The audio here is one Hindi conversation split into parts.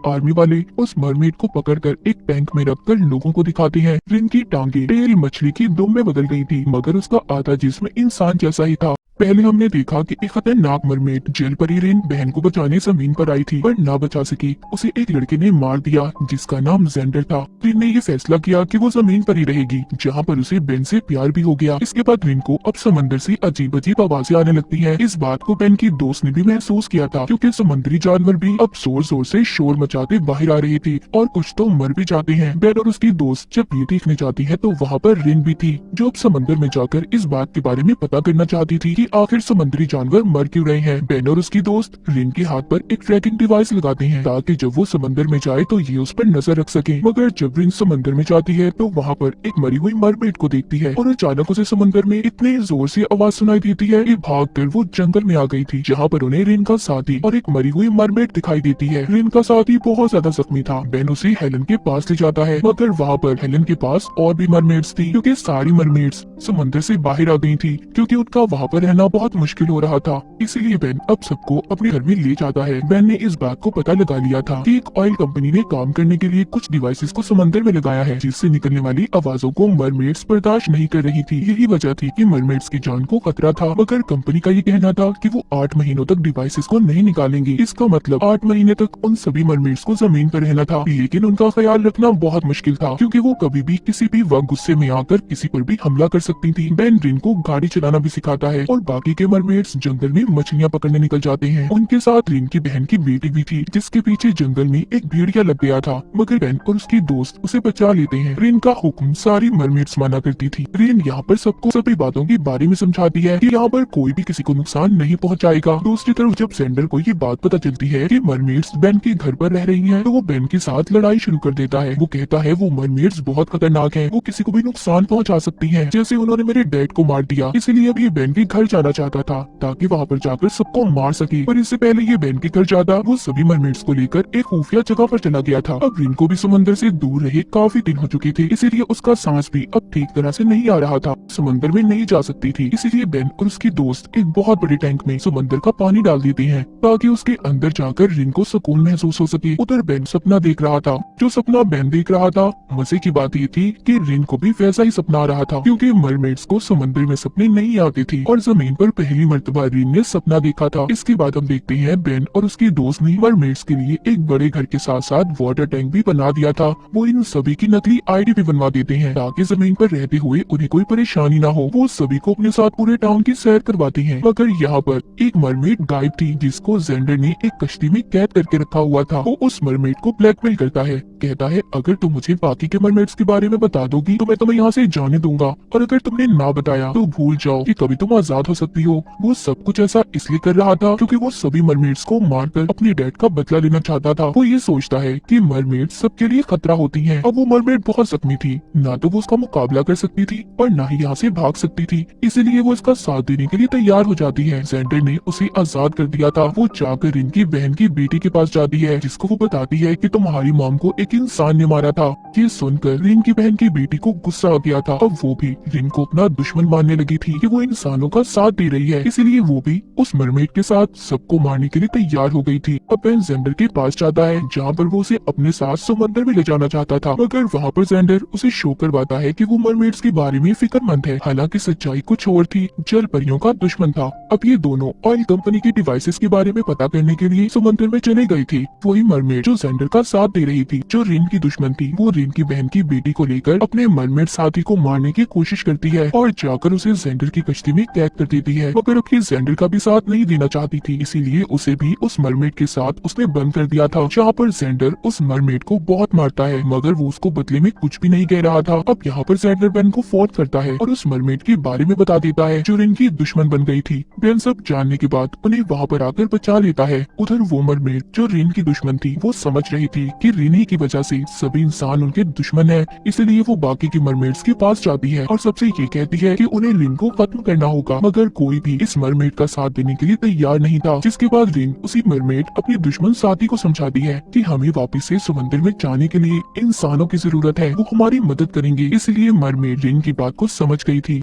आर्मी वाले उस मरमेड को पकड़कर एक टैंक में रखकर लोगों को दिखाते हैं। रिन की टांगे टेल मछली की दुम में बदल गई थी, मगर उसका आधा जिस्म इंसान जैसा ही था। पहले हमने देखा कि एक खतरनाक मरमेड जेल परी रिन बहन को बचाने जमीन पर आई थी, पर ना बचा सकी। उसे एक लड़के ने मार दिया जिसका नाम जेंडर था। रिन ने ये फैसला किया कि वो जमीन पर ही रहेगी, जहाँ पर उसे बेन से प्यार भी हो गया। इसके बाद रिन को अब समंदर से अजीब अजीब आवाजें आने लगती हैं। इस बात को बेन की दोस्त ने भी महसूस किया था, क्योंकि समुद्री जानवर भी अब जोर जोर से शोर मचाते बाहर आ रहे थे और कुछ तो मर भी जाते हैं। बेन और उसकी दोस्त जब ये देखने जाती है तो वहाँ पर रिन भी थी, जो अब समंदर में जाकर इस बात के बारे में पता करना चाहती थी कि आखिर समुद्री जानवर मर क्यों रहे हैं। बेन और उसकी दोस्त रिन के हाथ पर एक ट्रैकिंग डिवाइस लगाते हैं ताकि जब वो समंदर में जाए तो ये उस पर नजर रख सके। मगर जब रिन समंदर में जाती है तो वहाँ पर एक मरी हुई मरमेड को देखती है और अचानक उसे समंदर में इतने जोर से आवाज सुनाई देती है कि भागकर वो जंगल में आ गई थी, जहाँ पर उन्हें रिन का साथी और एक मरी हुई मरमेड दिखाई देती है। रिन का साथी बहुत ज्यादा जख्मी था। बेन उसे हेलन के पास ले जाता है, मगर वहाँ पर हेलन के पास और भी मरमेड्स थी, क्योंकि सारी मरमेड्स समंदर से बाहर आ गई थी, क्योंकि उनका वहाँ पर रहना बहुत मुश्किल हो रहा था। इसीलिए बेन अब सबको अपने घर में ले जाता है। बेन ने इस बात को पता लगा लिया था कि एक ऑयल कंपनी ने काम करने के लिए कुछ डिवाइसेस को समंदर में लगाया है, जिससे निकलने वाली आवाजों को मरमेड्स बर्दाश्त नहीं कर रही थी। यही वजह थी कि मरमेड्स की जान को खतरा था, मगर कंपनी का ये कहना था कि वो 8 महीनों तक डिवाइसेस को नहीं निकालेंगे। इसका मतलब 8 महीने तक उन सभी मरमेड्स को जमीन पर रहना था, लेकिन उनका ख्याल रखना बहुत मुश्किल था, क्योंकि वो कभी भी किसी भी वक्त गुस्से में आकर किसी पर भी हमला कर सकती थी। बेन रिन को गाड़ी चलाना भी सिखाता है और बाकी के मरमेड्स जंगल में मछलियाँ पकड़ने निकल जाते हैं। उनके साथ रिन की बहन की बेटी भी थी, जिसके पीछे जंगल में एक भेड़िया लग गया था, मगर बेन और उसकी दोस्त उसे बचा लेते हैं। रिन का हुक्म सारी मरमेड्स माना करती थी। रिन यहाँ पर सबको सभी बातों के बारे में समझाती है कि यहाँ पर कोई भी किसी को नुकसान नहीं पहुँचाएगा। दूसरी तरफ जब जेंडर को ये बात पता चलती है कि मरमेड्स बेन के घर पर रह रही हैं, तो वो बेन के साथ लड़ाई शुरू कर देता है। वो कहता है वो मरमेड्स बहुत खतरनाक हैं, वो किसी को भी नुकसान पहुँचा सकती हैं, जैसे उन्होंने मेरे डैड को मार दिया। इसीलिए अब ये बेन के घर जाना चाहता था ताकि वहाँ पर जाकर सबको मार सके। पर इससे पहले ये बेन के घर जाता, वो सभी मरमेड्स को लेकर एक खुफिया जगह पर चला गया था। अब रिन को भी समंदर से दूर रहे काफी दिन हो चुके थे, इसीलिए उसका सांस भी अब ठीक तरह से नहीं आ रहा था। समंदर में नहीं जा सकती थी, इसीलिए बेन और उसकी दोस्त एक बहुत बड़े टैंक में समंदर का पानी डाल देते हैं ताकि उसके अंदर जाकर रिन को सुकून महसूस हो सके। उधर बेन सपना देख रहा था। जो सपना बेन देख रहा था, मजे की बात ये थी कि रिन को भी वैसा ही सपना आ रहा था, क्योंकि मरमेड्स को समंदर में सपने नहीं आते थे और जमीन पर पहली मर्तबा रिन ने सपना देखा था। इसके बाद हम देखते हैं बेन और उसकी दोस्त ने मरमेड्स के लिए एक बड़े घर के साथ साथ वाटर टैंक भी बना दिया था। वो इन सभी की नकली आईडी भी बनवा देते हैं ताकि जमीन पर रहते हुए उन्हें कोई परेशानी ना हो। वो सभी को अपने साथ पूरे टाउन की सैर करवाते हैं, मगर यहाँ पर एक मरमेड गायब थी, जिसको जेंडर ने एक कश्ती में कैद करके रखा हुआ था। वो उस मरमेड को ब्लैकमेल करता है, कहता है अगर तुम मुझे बाकी के मरमेड्स के बारे में बता दोगी तो मैं तुम्हें यहाँ से जाने दूंगा, और अगर तुमने ना बताया तो भूल जाओ कि कभी तुम आजाद हो सकती हो। वो सब कुछ ऐसा इसलिए कर रहा था क्योंकि वो सभी मरमेड्स को मारकर अपने डैड का बदला लेना चाहता था। वो ये सोचता है कि मरमेड सबके लिए खतरा होती हैं। अब वो मरमेड बहुत जख्मी थी, ना तो वो उसका मुकाबला कर सकती थी और ना ही यहाँ से भाग सकती थी, इसीलिए वो इसका साथ देने के लिए तैयार हो जाती है। जेंडर ने उसे आजाद कर दिया था। वो जाकर इनकी बहन की बेटी के पास जाती है, जिसको वो बताती है कि तुम्हारी मॉम को एक इंसान ने मारा था। ये सुनकर रिन की बहन की बेटी को गुस्सा आ गया था। अब वो भी रिन को अपना दुश्मन मानने लगी थी कि वो इंसानों का साथ दे रही है, इसीलिए वो भी उस मरमेड के साथ सबको मारने के लिए तैयार हो गई थी। अब बेन जेंडर के पास जाता है, जहाँ पर वो उसे अपने साथ समंदर में ले जाना चाहता था, मगर वहाँ पर जेंडर उसे शो करवाता है कि वो मरमेड्स के बारे में फिक्रमंद है। हालांकि सच्चाई कुछ और थी, जल परियों का दुश्मन था। अब ये दोनों ऑयल कंपनी की डिवाइसेस के बारे में पता करने के लिए समंदर में चले गई थी। वही मरमेड जो जेंडर का साथ दे रही थी, जो रिन की दुश्मन थी, वो रिन की बहन की बेटी को लेकर अपने मरमेड साथी को मारने की कोशिश करती है और जाकर उसे जेंडर की कश्ती में कैद कर देती है। मगर अब ये जेंडर का भी साथ नहीं देना चाहती थी, इसीलिए उसे भी उस मरमेड के साथ उसने बंद कर दिया था, जहाँ पर जेंडर उस मरमेड को बहुत मारता है, मगर वो उसको बदले में कुछ भी नहीं कह रहा था। अब यहाँ पर जेंडर बेन को फोन करता है और उस मरमेड के बारे में बता देता है जो रिन की दुश्मन बन गई थी। बेन सब जानने के बाद उन्हें वहाँ पर आकर बचा लेता है। उधर वो मरमेड जो रिन की दुश्मन थी, वो समझ रही थी कि रिन ही की वजह से सभी इंसान उनके दुश्मन है, इसलिए वो बाकी की मरमेड्स के पास जाती है और सबसे ये कहती है कि उन्हें रिन को खत्म करना होगा, मगर कोई भी इस मरमेड का साथ देने के लिए तैयार नहीं था। जिसके बाद रिन उसी मरमेड अपनी दुश्मन साथी को समझाती है कि हमें वापस से समंदर में जाने के लिए इंसानों की जरूरत है, वो हमारी मदद करेंगे। इसलिए मरमेड रिन की बात को समझ गई थी।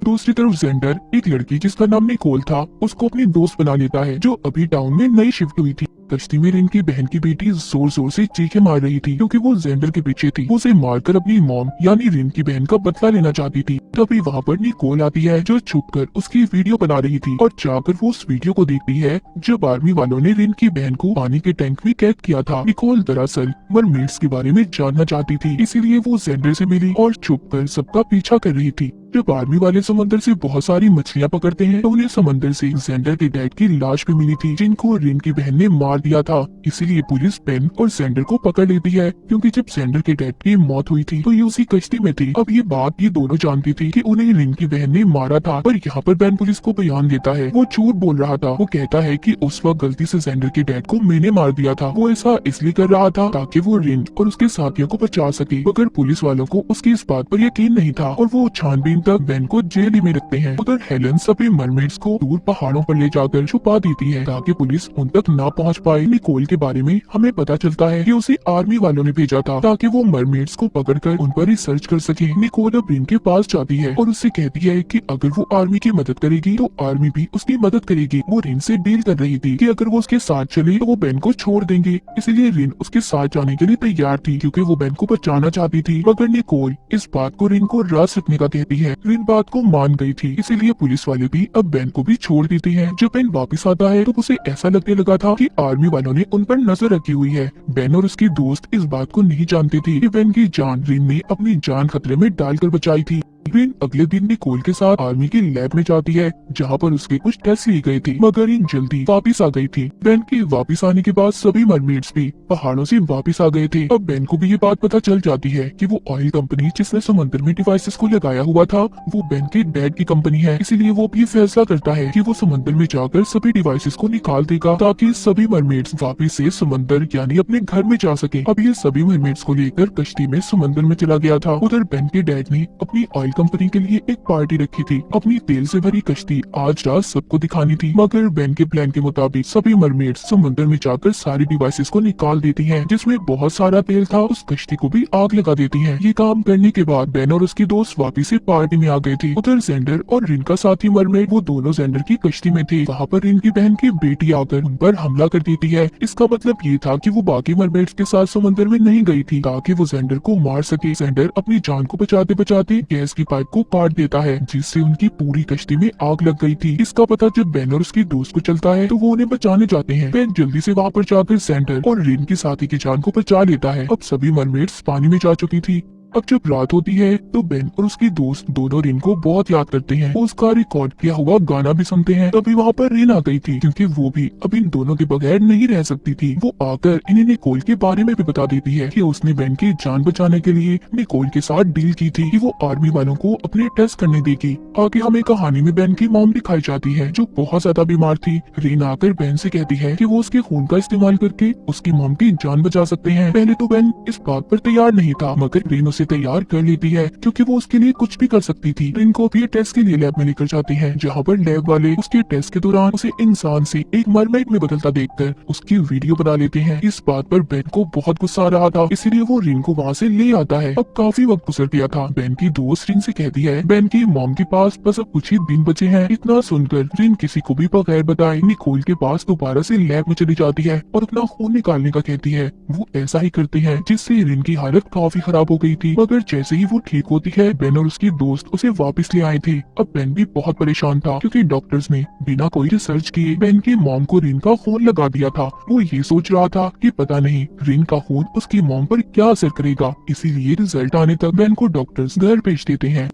दूसरी तरफ जेंडर एक लड़की जिसका नाम निकोल था, उसको अपनी दोस्त बना लेता है, जो अभी टाउन में नई शिफ्ट हुई थी। कश्ती में रिन की बहन की बेटी जोर जोर से चीखें मार रही थी क्योंकि वो जेंडर के पीछे थी। वो उसे मारकर अपनी मॉम यानी रिन की बहन का बदला लेना चाहती थी। तभी वहाँ पर निकोल आती है जो छुपकर उसकी वीडियो बना रही थी और जाकर वो उस वीडियो को देखती है जब आर्मी वालों ने रिन की बहन को पानी के टैंक में कैद किया था। निकोल दरअसल मरमेड्स के बारे में जानना चाहती थी, इसीलिए वो जेंडर से मिली और छुपकर सबका पीछा कर रही थी। जब आर्मी वाले समंदर से बहुत सारी मछलियां पकड़ते हैं तो उन्हें समंदर से जेंडर के डैड की लाश भी मिली थी जिनको रिन की बहन ने मार दिया था। इसीलिए पुलिस बेन और जेंडर को पकड़ लेती है क्योंकि जब जेंडर के डैड की मौत हुई थी तो ये उसी कश्ती में थी। अब ये बात ये दोनों जानती थी कि उन्हें रिन की बहन ने मारा था, पर यहाँ पर बेन पुलिस को बयान देता है वो झूठ बोल रहा था। वो कहता है कि उस वक्त गलती से जेंडर के डैड को मैंने मार दिया था। वो ऐसा इसलिए कर रहा था ताकि वो रिन और उसके साथियों को बचा सके, मगर पुलिस वालों को उसकी इस बात पर यकीन नहीं था और वो छानबीन तक बेन को जेल में रखते हैं। उधर हेलन सभी मरमेड्स को दूर पहाड़ों पर ले जाकर छुपा देती है ताकि पुलिस उन तक ना पहुंच पाए। निकोल के बारे में हमें पता चलता है कि उसे आर्मी वालों ने भेजा था ताकि वो मरमेड्स को पकड़कर उन पर रिसर्च कर सके। निकोल अब रिन के पास जाती है और उससे कहती है कि अगर वो आर्मी की मदद करेगी तो आर्मी भी उसकी मदद करेगी। वो रिन से डील कर रही थी कि अगर वो उसके साथ चले तो वो बेन को छोड़ देंगे, इसलिए रिन उसके साथ जाने के लिए तैयार थी क्योंकि वो बेन को बचाना चाहती थी। मगर निकोल इस बात को रिन को रास रखने का कहती है। रिन बात को मान गई थी, इसीलिए पुलिस वाले भी अब बेन को भी छोड़ देते हैं। जब बेन वापस आता है तो उसे ऐसा लगने लगा था कि आर्मी वालों ने उन पर नजर रखी हुई है। बेन और उसकी दोस्त इस बात को नहीं जानते थे कि बेन की जान रिन ने अपनी जान खतरे में डालकर बचाई थी। रिन अगले दिन निकोल के साथ आर्मी की लैब में जाती है जहाँ पर उसके कुछ टेस्ट लिए गए थे, मगर रिन जल्दी वापस आ गई थी। बेन के वापस आने के बाद सभी मरमेड्स भी पहाड़ों से वापस आ गए थे। अब बेन को भी ये बात पता चल जाती है कि वो ऑयल कंपनी जिसने समुद्र में डिवाइसेस को लगाया हुआ था वो बेन के डैड की कंपनी है। इसीलिए वो भी फैसला करता है कि वो समुद्र में जाकर सभी डिवाइसेस को निकाल देगा ताकि सभी मरमेड्स वापस से समुद्र यानी अपने घर में जा सके। अब ये सभी मरमेड्स को लेकर कश्ती में समुद्र में चला गया था। उधर बेन के डैड ने अपनी ऑयल कंपनी के लिए एक पार्टी रखी थी। अपनी तेल से भरी कश्ती आज रात सबको दिखानी थी, मगर बेन के प्लान के मुताबिक सभी मरमेड्स समुद्र में जाकर सारी डिवाइसेस को निकाल देती हैं, जिसमें बहुत सारा तेल था। उस कश्ती को भी आग लगा देती हैं। ये काम करने के बाद बेन और उसकी दोस्त वापिस से पार्टी में आ गए थे। उधर जेंडर और रिन का साथी मरमेड वो दोनों जेंडर की कश्ती में थे। वहाँ पर रिन की बहन की बेटी आकर उन पर हमला कर देती है। इसका मतलब ये था कि वो बाकी मरमेड्स के साथ समुद्र में नहीं गई थी ताकि वो जेंडर को मार सके। जेंडर अपनी जान को बचाते बचाते गैस की पाइप को काट देता है जिससे उनकी पूरी कश्ती में आग लग गई थी। इसका पता जब बेन और उसकी दोस्त को चलता है तो वो उन्हें बचाने जाते हैं। बेन जल्दी से वहाँ पर जाकर जेंडर और रिन की साथी की जान को बचा लेता है। अब सभी मरमेड्स पानी में जा चुकी थी। अब जब रात होती है तो बेन और उसकी दोस्त दोनों रिन को बहुत याद करते हैं। वो उसका रिकॉर्ड किया हुआ गाना भी सुनते हैं। तभी वहाँ पर रिन आ गई थी क्योंकि वो भी अब इन दोनों के बगैर नहीं रह सकती थी। वो आकर इन्हें निकोल के बारे में भी बता देती है कि उसने बेन की जान बचाने के लिए निकोल के साथ डील की थी कि वो आर्मी वालों को अपने टेस्ट करने देगी। आगे हमें कहानी में बेन की मॉम दिखाई जाती है जो बहुत ज्यादा बीमार थी। रिन आकर बेन से कहती है कि वो उसके खून का इस्तेमाल करके उसकी मॉम की जान बचा सकते हैं। पहले तो बेन इस बात पर तैयार नहीं था, मगर रिन उसे तैयार कर लेती है क्योंकि वो उसके लिए कुछ भी कर सकती थी। रिन को भी टेस्ट के लिए लैब में लेकर जाती है जहाँ पर लैब वाले उसके टेस्ट के दौरान उसे इंसान से एक मरमेड में बदलता देखकर उसकी वीडियो बना लेते हैं। इस बात पर बेन को बहुत गुस्सा आ रहा था, इसलिए वो रिन को वहाँ से ले आता है। अब काफी वक्त गुजर गया था। बेन की दोस्त रिन से कहती है बेन की मॉम के पास बस अब कुछ ही दिन बचे हैं। इतना सुनकर रिन किसी को भी बगैर बताए निकोल के पास दोबारा से लैब में चली जाती है और अपना खून निकालने का कहती है। वो ऐसा ही करते हैं जिससे रिन की हालत काफी खराब हो गई थी, मगर जैसे ही वो ठीक होती है बेन और उसकी दोस्त उसे वापस ले आए थे। अब बेन भी बहुत परेशान था क्योंकि डॉक्टर्स ने बिना कोई रिसर्च किए बेन की मॉम को रिन का खून लगा दिया था। वो ये सोच रहा था कि पता नहीं रिन का खून उसकी मॉम पर क्या असर करेगा, इसीलिए रिजल्ट आने तक बेन को डॉक्टर्स घर भेज देते हैं।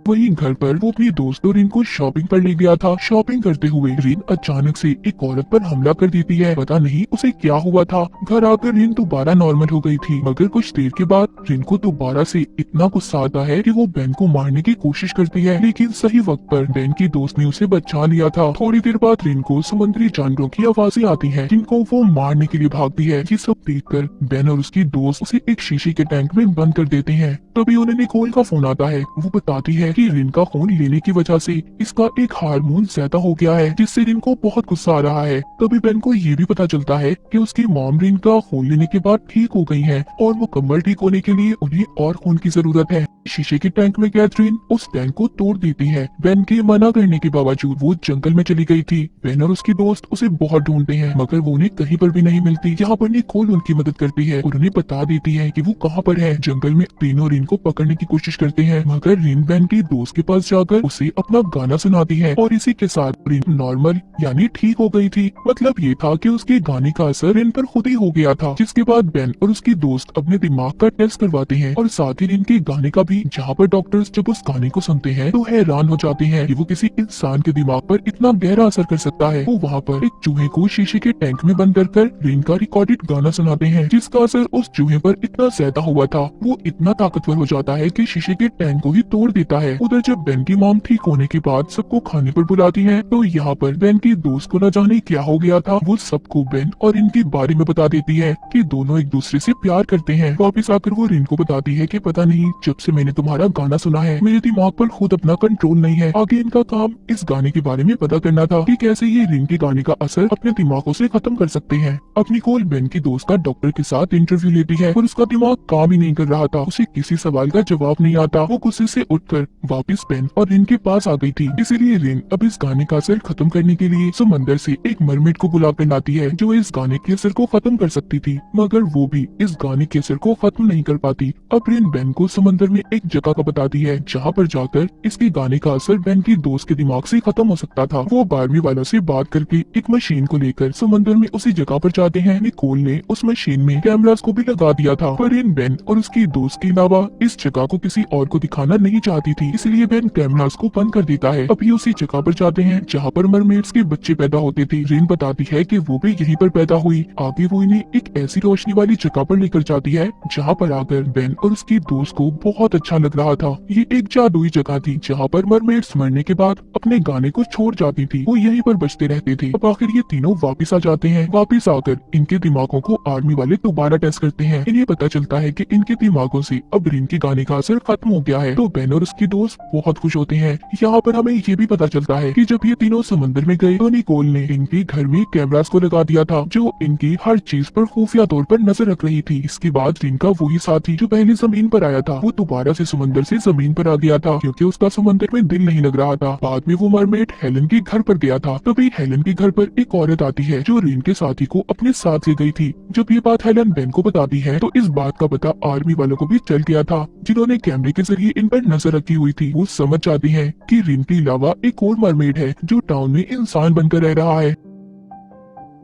वहीं घर पर वो अपनी दोस्त और रिन को शॉपिंग पर ले गया था। शॉपिंग करते हुए रिन अचानक से एक औरत पर हमला कर देती है। पता नहीं उसे क्या हुआ था। घर आकर रिन दोबारा नॉर्मल हो गई थी, मगर कुछ देर के बाद रिन को दोबारा से इतना गुस्सा आता है कि वो बेन को मारने की कोशिश करती है, लेकिन सही वक्त पर बेन की दोस्त ने उसे बचा लिया था। थोड़ी देर बाद रिन को समुद्री जानवरों की आवाजें आती है जिनको वो मारने के लिए भागती है। ये सब देखकर बेन और उसकी दोस्त उसे एक शीशे के टैंक में बंद कर देते हैं। तभी उन्हें निकोल का फोन आता है। वो बताती है कि रिन का खून लेने की वजह से इसका एक हार्मोन ज्यादा हो गया है जिससे रिन को बहुत गुस्सा आ रहा है। तभी बेन को ये भी पता चलता है कि उसकी मॉम रिन का खून लेने के बाद ठीक हो गई है और मुकम्मल ठीक होने के लिए उन्हें और खून की जरूरत है। शीशे के टैंक में कैद रिन उस टैंक को तोड़ देती है। बेन के मना करने के बावजूद वो जंगल में चली गई थी। बेन और उसकी दोस्त उसे बहुत ढूंढते हैं मगर वो उन्हें कहीं पर भी नहीं मिलती। यहाँ पर निकोल उनकी मदद करती है और उन्हें बता देती है कि वो कहाँ पर है। जंगल में तीनों रिन को पकड़ने की कोशिश करते हैं मगर रिन बेन की दोस्त के पास जाकर उसे अपना गाना सुनाती है और इसी के साथ रिन नॉर्मल यानी ठीक हो गई थी। मतलब ये था कि उसके गाने का असर रिन पर खुद ही हो गया था। जिसके बाद बेन और उसकी दोस्त अपने दिमाग का टेस्ट करवाते हैं और साथ ही रिन के गाने का भी। जहाँ पर डॉक्टर्स जब उस गाने को सुनते हैं तो हैरान हो जाते हैं कि वो किसी इंसान के दिमाग पर इतना गहरा असर कर सकता है। वो वहाँ पर एक चूहे को शीशे के टैंक में बंद कर रिन का रिकॉर्डेड गाना सुनाते हैं जिसका असर उस चूहे पर इतना ज्यादा हुआ था वो इतना ताकतवर हो जाता है कि शीशे के टैंक को ही तोड़ देता है। उधर जब बेन की मॉम ठीक होने के बाद सबको खाने पर बुलाती है तो यहाँ पर बेन की दोस्त को न जाने क्या हो गया था। वो सबको बेन और इनके बारे में बता देती है कि दोनों एक दूसरे से प्यार करते हैं। वापिस आकर वो रिन को बताती है कि पता नहीं जब से मैंने तुम्हारा गाना सुना है मेरे दिमाग पर खुद अपना कंट्रोल नहीं है। आगे इनका काम इस गाने के बारे में पता करना था कि कैसे ये रिन के गाने का असर अपने दिमागों से खत्म कर सकते हैं। अब निकोल बेन की दोस्त का डॉक्टर के साथ इंटरव्यू लेती है और उसका दिमाग काम ही नहीं कर रहा था। उसे किसी सवाल का जवाब नहीं आता। वो गुस्से से उठकर वापस बेन और रिन के पास आ गई थी। इसीलिए रिन अब इस गाने का असर खत्म करने के लिए समंदर से एक मरमेड को बुलाकर लाती है जो इस गाने के असर को खत्म कर सकती थी मगर वो भी इस गाने के असर को खत्म नहीं कर पाती। अब रिन बेन को समंदर में एक जगह का बताती है जहाँ पर जाकर इसके गाने का असर बेन की दोस्त के दिमाग से खत्म हो सकता था। वो बारहवीं वालों से बात करके एक मशीन को लेकर समंदर में उसी जगह पर जाते हैं। निकोल ने उस मशीन में कैमरास को भी लगा दिया था पर इन बेन और उसकी दोस्त के अलावा इस जगह को किसी और को दिखाना नहीं चाहती थी इसलिए बेन कैमरास को बंद कर देता है। अभी उसी जगह पर जाते हैं जहाँ पर मरमेड्स के बच्चे पैदा होते थे। रिन बताती है कि वो भी यहीं पर पैदा हुई। आगे वो इन्हें एक ऐसी रोशनी वाली जगह पर लेकर जाती है जहाँ पर आकर बेन और उसकी दोस्त को बहुत अच्छा लग रहा था। ये एक जादुई जगह थी जहाँ पर मरमेड्स मरने के बाद अपने गाने को छोड़ जाती थी। वो यहीं पर बचते रहते थे। अब आखिर ये तीनों वापिस आ जाते हैं। वापिस आकर इनके दिमागों को आर्मी वाले दोबारा टेस्ट करते हैं। इन्हें पता चलता है कि इनके दिमागों से अब रिन के गाने का असर खत्म हो गया है। तो बेन और उसकी दोस्त बहुत खुश होते हैं। यहाँ पर हमें ये भी पता चलता है कि जब ये तीनों समंदर में गए तो निकोल ने इनके घर में कैमरास को लगा दिया था जो इनकी हर चीज पर खुफिया तौर पर नजर रख रही थी। इसके बाद रिन का वही साथी जो पहले जमीन पर आया था वो दोबारा से समंदर से जमीन पर आ गया था क्योंकि उसका समंदर में दिल नहीं लग रहा था। बाद में वो मरमेड हेलन के घर पर गया था। तभी हेलन के घर पर एक औरत आती है जो रिन के साथी को अपने साथ ले गई थी। जब ये बात हेलन बेन को बताती है तो इस बात का पता आर्मी वालों को भी चल गया था जिन्होंने कैमरे के जरिए इन पर नजर रखी हुई थी। वो समझ जाती है कि रिन के अलावा एक और मरमेड है जो टाउन में इंसान बनकर रह रहा है।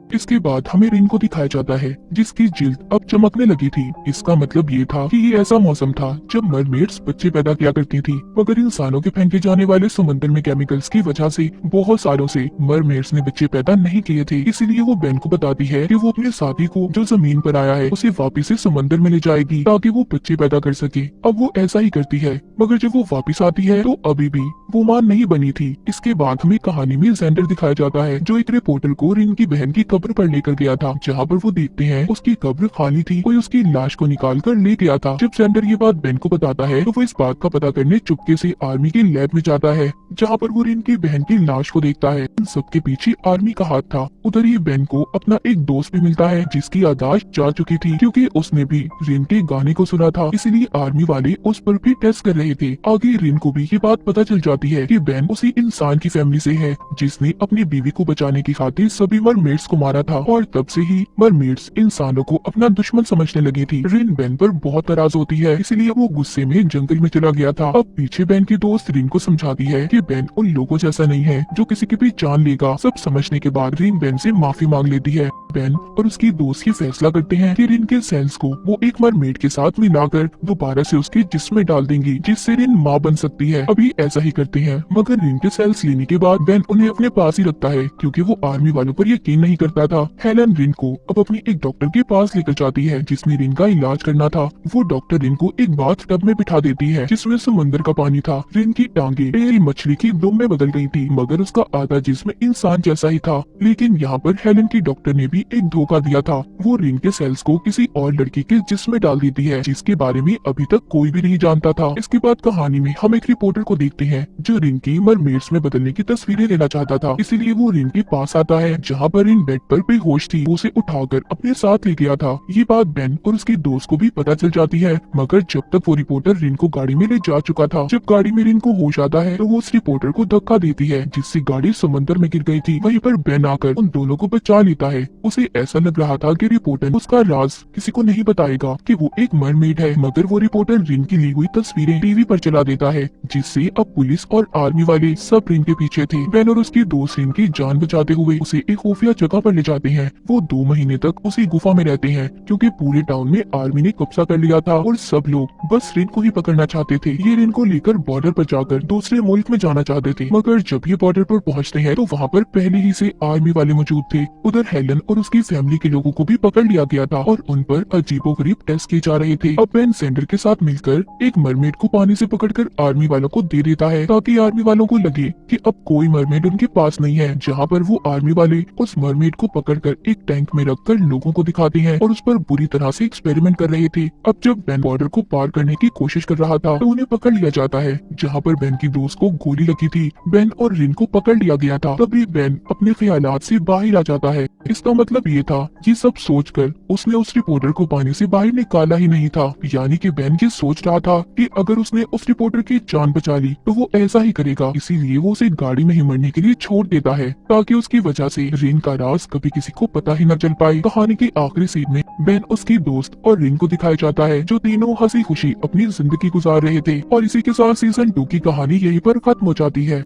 इसके बाद हमें रिन को दिखाया जाता है जिसकी जिल्द अब चमकने लगी थी। इसका मतलब ये था कि ये ऐसा मौसम था जब मरमेड्स बच्चे पैदा किया करती थी मगर इंसानों के फेंके जाने वाले समंदर में केमिकल्स की वजह से बहुत सालों से मरमेड्स ने बच्चे पैदा नहीं किए थे। इसीलिए वो बेन को बताती है कि वो अपने साथी को जो जमीन पर आया है उसे वापिस से समंदर में ले जाएगी ताकि वो बच्चे पैदा कर सके। अब वो ऐसा ही करती है मगर जब वो वापिस आती है तो अभी भी वो मां नहीं बनी थी। इसके बाद हमें कहानी में जेंडर दिखाया जाता है जो एक रिपोर्टर को रिन की बहन की कब्र पर लेकर गया था जहाँ पर वो देखते हैं उसकी कब्र खाली थी। कोई उसकी लाश को निकाल कर ले गया था। जब जेंडर ये बात बेन को बताता है तो वो इस बात का पता करने चुपके से आर्मी की लैब में जाता है जहाँ पर वो रिन की बहन की लाश को देखता है। इन सबके पीछे आर्मी का हाथ था। उधर ही बेन को अपना एक दोस्त भी मिलता है जिसकी याददाश्त जा चुकी थी क्योंकि उसने भी रिन के गाने को सुना था। इसीलिए आर्मी वाले उस पर भी टेस्ट कर रहे थे। आगे रिन को भी ये बात पता चल जाती है कि बेन उसी इंसान की फैमिली से है जिसने अपनी बीवी को बचाने की खातिर सभी मरमेड्स को मारा था और तब से ही मरमेड्स इंसानों को अपना दुश्मन समझने लगी थी। रिन बेन पर बहुत नाराज होती है इसलिए वो गुस्से में जंगल में चला गया था। अब पीछे बेन की दोस्त रिन को समझाती है कि बेन उन लोगों जैसा नहीं है जो किसी की भी जान लेगा। सब समझने के बाद रिन बेन से माफी मांग लेती है। बेन और उसकी दोस्त ये फैसला करते हैं कि रिन के सेल्स को वो एक मरमेड के साथ मिलाकर दोबारा से उसके जिस्म में डाल देंगी जिससे रिन माँ बन सकती है। अभी ऐसा ही करते हैं मगर रिन के सेल्स लेने के बाद बेन उन्हें अपने पास ही रखता है क्योंकि वो आर्मी वालों पर यकीन नहीं करता था। हेलन रिन को अब अपनी एक डॉक्टर के पास लेकर जाती है जिसमें रिन का इलाज करना था। वो डॉक्टर रिन को एक बाथ टब में बिठा देती है जिसमें समंदर का पानी था। रिन की टांगे टेल मछली की दुम में बदल गई थी मगर उसका आधा जिस्म इंसान जैसा ही था। लेकिन यहाँ पर हेलन की डॉक्टर ने भी एक धोखा दिया था। वो रिन के सेल्स को किसी और लड़की के जिस्म में डाल देती है जिसके बारे में अभी तक कोई भी नहीं जानता था। इसके बाद कहानी में हम एक रिपोर्टर को देखते हैं जो रिन की मरमेड्स में बदलने की तस्वीरें लेना चाहता था। इसीलिए वो रिन के पास आता है जहाँ पर रिन बेड पर बेहोश थी, वो उसे उठाकर अपने साथ ले गया था। ये बात बेन और उसके दोस्त को भी पता चल जाती है, मगर जब तक वो रिपोर्टर रिन को गाड़ी में ले जा चुका था। जब गाड़ी में रिन को होश आता है तो वो उस रिपोर्टर को धक्का देती है, जिससे गाड़ी समंदर में गिर गई थी। वहीं पर बेन आकर उन दोनों को बचा लेता है। उसे ऐसा लग रहा था कि रिपोर्टर उसका राज किसी को नहीं बताएगा कि वो एक मरमेड है, मगर वो रिपोर्टर रिन की ली हुई तस्वीरें टीवी पर चला देता है, जिससे अब पुलिस और आर्मी वाले सब रिन के पीछे थे। बेन और उसके दोस्त रिन की जान बचाते हुए उसे एक खुफिया जगह पर ले जाते हैं। वो 2 महीने तक उसी गुफा में रहते हैं, क्योंकि पूरे टाउन में आर्मी ने कब्जा कर लिया था और सब लोग बस रिन को ही पकड़ना चाहते थे। ये रिन को लेकर बॉर्डर पर जाकर दूसरे मुल्क में जाना चाहते थे, मगर जब ये बॉर्डर पर पहुंचते हैं तो वहाँ पर पहले ही से आर्मी वाले मौजूद थे। उधर हेलन और उसकी फैमिली के लोगों को भी पकड़ लिया गया था और उन पर अजीबोगरीब टेस्ट किए जा रहे थे। अब बेन सेंडर के साथ मिलकर एक मरमेड को पानी से पकड़कर आर्मी वालों को दे देता है, ताकि आर्मी वालों को लगे कि अब कोई मरमेड उनके पास नहीं है। जहाँ पर वो आर्मी वाले उस मरमेड को पकड़कर एक टैंक में रखकर लोगों को दिखाते हैं और उस पर बुरी तरह से एक्सपेरिमेंट कर रहे थे। अब जब बेन बॉर्डर को पार करने की कोशिश कर रहा था तो उन्हें पकड़ लिया जाता है, जहाँ पर बेन की दोस्त को गोली लगी थी। बेन और रिन को पकड़ लिया गया था। तभी बेन अपने ख्यालात से बाहर आ जाता है। इसका मतलब ये था, ये सब सोचकर उसने उस रिपोर्टर को पानी से बाहर निकाला ही नहीं था। यानी कि बेन ये सोच रहा था कि अगर उसने उस रिपोर्टर की जान बचा ली तो वो ऐसा ही करेगा, इसीलिए वो उसे गाड़ी में ही मरने के लिए छोड़ देता है, ताकि उसकी वजह से रिन का राज कभी किसी को पता ही न चल पाए। कहानी की आखिरी सीन में बेन, उसकी दोस्त और रिन को दिखाया जाता है, जो तीनों हंसी खुशी अपनी जिंदगी गुजार रहे थे। और इसी के साथ सीजन 2 की कहानी यहीं पर खत्म हो जाती है।